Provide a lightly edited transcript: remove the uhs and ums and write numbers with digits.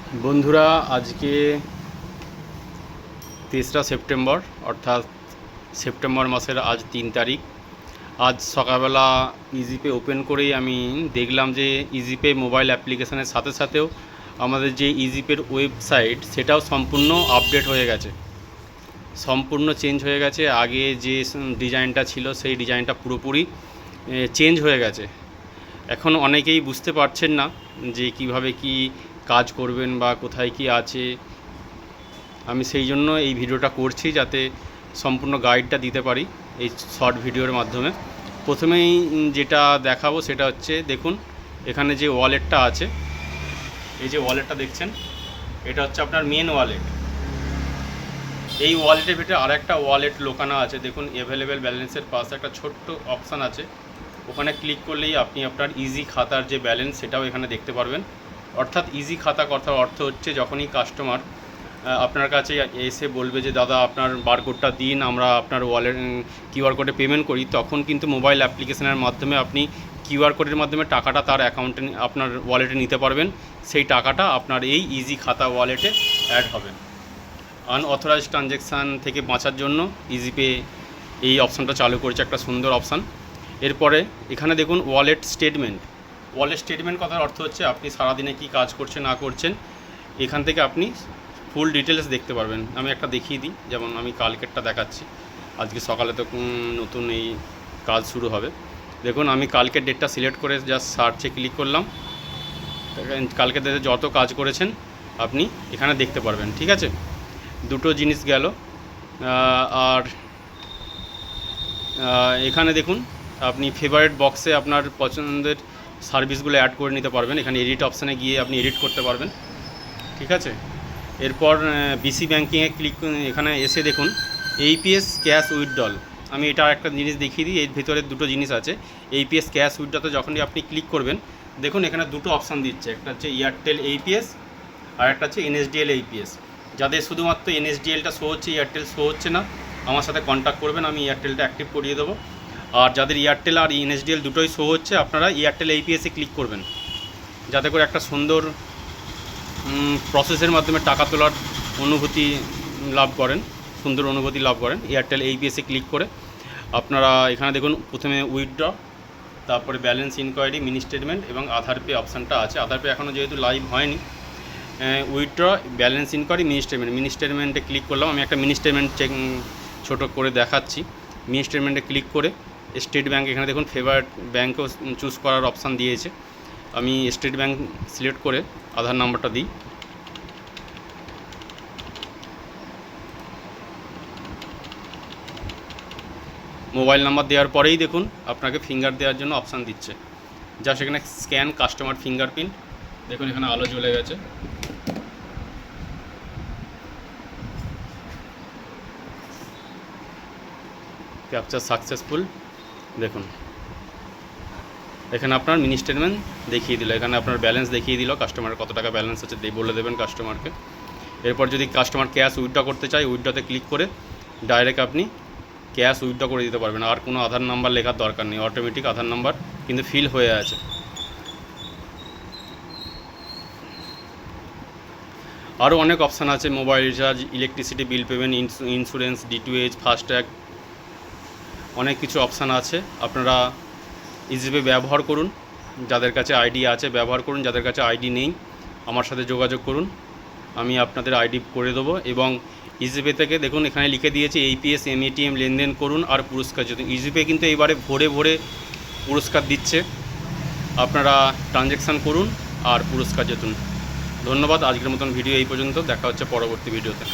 বন্ধুরা, আজকে 3রা সেপ্টেম্বর, অর্থাৎ সেপ্টেম্বর মাসের আজ 3 তারিখ। আজ সকালবেলা ইজিপে ওপেন করেই আমি দেখলাম যে ইজিপে মোবাইল অ্যাপ্লিকেশনের সাথে সাথেও আমাদের যে ইজিপের ওয়েবসাইট সেটাও সম্পূর্ণ আপডেট হয়ে গেছে, সম্পূর্ণ চেঞ্জ হয়ে গেছে। আগে যে ডিজাইনটা ছিল সেই ডিজাইনটা পুরোপুরি চেঞ্জ হয়ে গেছে। এখন অনেকেই বুঝতে পারছেন না যে কিভাবে কি কাজ করবেন বা কোথায় কি আছে। আমি সেই জন্য এই ভিডিওটা করছি, যাতে সম্পূর্ণ গাইডটা দিতে পারি এই শর্ট ভিডিওর মাধ্যমে। প্রথমেই যেটা দেখাবো সেটা হচ্ছে, দেখুন এখানে যে ওয়ালেটটা আছে, এই যে ওয়ালেটটা দেখছেন, এটা হচ্ছে আপনার মেন ওয়ালেট। এই ওয়ালেটের ভিতরে আরেকটা ওয়ালেট লোকানো আছে, দেখুন অ্যাভেলেবেল ব্যালেন্সের পাশে একটা ছোট্ট অপশান আছে, ওখানে ক্লিক করলেই আপনি আপনার ইজি খাতার যে ব্যালেন্স সেটাও এখানে দেখতে পারবেন। অর্থাৎ ইজি খাতা কথার অর্থ হচ্ছে, যখনই কাস্টমার আপনার কাছে এসে বলবে যে দাদা আপনার বারকোডটা দিন, আমরা আপনার ওয়ালেট কিউআর কোডে পেমেন্ট করি, তখন কিন্তু মোবাইল অ্যাপ্লিকেশনের মাধ্যমে আপনি কিউআর কোডের মাধ্যমে টাকাটা তার অ্যাকাউন্টে আপনার ওয়ালেটে নিতে পারবেন। সেই টাকাটা আপনার এই ইজি খাতা ওয়ালেটে অ্যাড হবে। আনঅথরাইজড ট্রানজ্যাকশান থেকে বাঁচার জন্য ইজিপে এই অপশানটা চালু করেছে, একটা সুন্দর অপশান। এরপরে এখানে দেখুন ওয়ালেট স্টেটমেন্ট। ওয়ালেট স্টেটমেন্ট কথার অর্থ হচ্ছে আপনি সারাদিনে কি কাজ করছেন না করছেন, এখান থেকে আপনি ফুল ডিটেলস দেখতে পারবেন। আমি একটা দেখিয়ে দিই, যেমন আমি কালকেরটা দেখাচ্ছি। আজকে সকালে তো নতুন এই কাজ শুরু হবে। দেখুন আমি কালকের ডেটটা সিলেক্ট করে জাস্ট সার্চে ক্লিক করলাম, কালকের ডেটে যত কাজ করেছেন আপনি এখানে দেখতে পারবেন। ঠিক আছে, দুটো জিনিস গেল। আর এখানে দেখুন আপনি ফেভারিট বক্সে আপনার পছন্দের সার্ভিসগুলো অ্যাড করে নিতে পারবেন। এখানে এডিট অপশানে গিয়ে আপনি এডিট করতে পারবেন। ঠিক আছে, এরপর বিসি ব্যাঙ্কিংয়ে ক্লিক, এখানে এসে দেখুন এইপিএস ক্যাশ উইথড্রল। আমি এটা একটা জিনিস দেখিয়ে দিই, এর ভিতরে দুটো জিনিস আছে। এইপিএস ক্যাশ উইথড্রতে যখনই আপনি ক্লিক করবেন, দেখুন এখানে দুটো অপশান দিচ্ছে, একটা হচ্ছে এয়ারটেল এইপিএস আর একটা হচ্ছে এনএসডিএল এইপিএস। যাদের শুধুমাত্র এনএসডিএলটা শো হচ্ছে, এয়ারটেল শো হচ্ছে না, আমার সাথে কন্ট্যাক্ট করবেন, আমি এয়ারটেলটা অ্যাক্টিভ করিয়ে দেবো। আর যাদের এয়ারটেল আর এনএসডিএল দুটোই শো হচ্ছে, আপনারা এয়ারটেল এইপিএসে ক্লিক করবেন, যাতে করে একটা সুন্দর প্রসেসের মাধ্যমে টাকা তোলার অনুভূতি লাভ করেন, সুন্দর অনুভূতি লাভ করেন। এয়ারটেল এইপিএসে ক্লিক করে আপনারা এখানে দেখুন প্রথমে উইথড্র, তারপরে ব্যালেন্স ইনকোয়ারি, মিনি স্টেটমেন্ট এবং আধার পে অপশানটা আছে। আধার পে এখনও যেহেতু লাইভ হয়নি, উইথড্র, ব্যালেন্স ইনকোয়ারি, মিনি স্টেটমেন্টে ক্লিক করলাম। আমি একটা মিনি স্টেটমেন্ট ছোটো করে দেখাচ্ছি। মিনি স্টেটমেন্টে ক্লিক করে স্টেট ব্যাঙ্ক, এখানে দেখুন ফেভারিট ব্যাঙ্কও চুজ করার অপশান দিয়েছে। আমি স্টেট ব্যাঙ্ক সিলেক্ট করে আধার নাম্বারটা দিই। মোবাইল নাম্বার দেওয়ার পরেই দেখুন আপনাকে ফিঙ্গার দেওয়ার জন্য অপশান দিচ্ছে, যা সেখানে স্ক্যান কাস্টমার ফিঙ্গারপ্রিন্ট। দেখুন এখানে আলো জ্বলে গেছে। Capture successful. দেখুন এখানে আপনার মিনি স্টেটমেন্ট দেখিয়ে দিল, এখানে আপনার ব্যালেন্স দেখিয়ে দিল, কাস্টমারের কত টাকা ব্যালেন্স আছে বলে দেবেন কাস্টমারকে। এরপর যদি কাস্টমার ক্যাশ উইথড্র করতে চায়, উইথড্রতে ক্লিক করে ডাইরেক্ট আপনি ক্যাশ উইথড্র করে দিতে পারবেন। আর কোনো আধার নাম্বার লেখার দরকার নেই, অটোমেটিক আধার নাম্বার কিন্তু ফিল হয়ে আছে। আরও অনেক অপশান আছে, mobile recharge, electricity bill payment, insurance, DTH, FASTag, অনেক কিছু অপশান আছে। আপনারা ইজিপে ব্যবহার করুন, যাদের কাছে আইডি আছে ব্যবহার করুন, যাদের কাছে আইডি নেই আমার সাথে যোগাযোগ করুন, আমি আপনাদের আইডি করে দেবো। এবং ইজিপে থেকে দেখুন এখানে লিখে দিয়েছি এইপিএস এমএটিএম লেনদেন করুন আর পুরস্কার জিতুন। ইজিপে কিন্তু এবারে ভরে ভরে পুরস্কার দিচ্ছে, আপনারা ট্রানজ্যাকশান করুন আর পুরস্কার জিতুন। ধন্যবাদ, আজকের মতন ভিডিও এই পর্যন্ত, দেখা হচ্ছে পরবর্তী ভিডিওতে।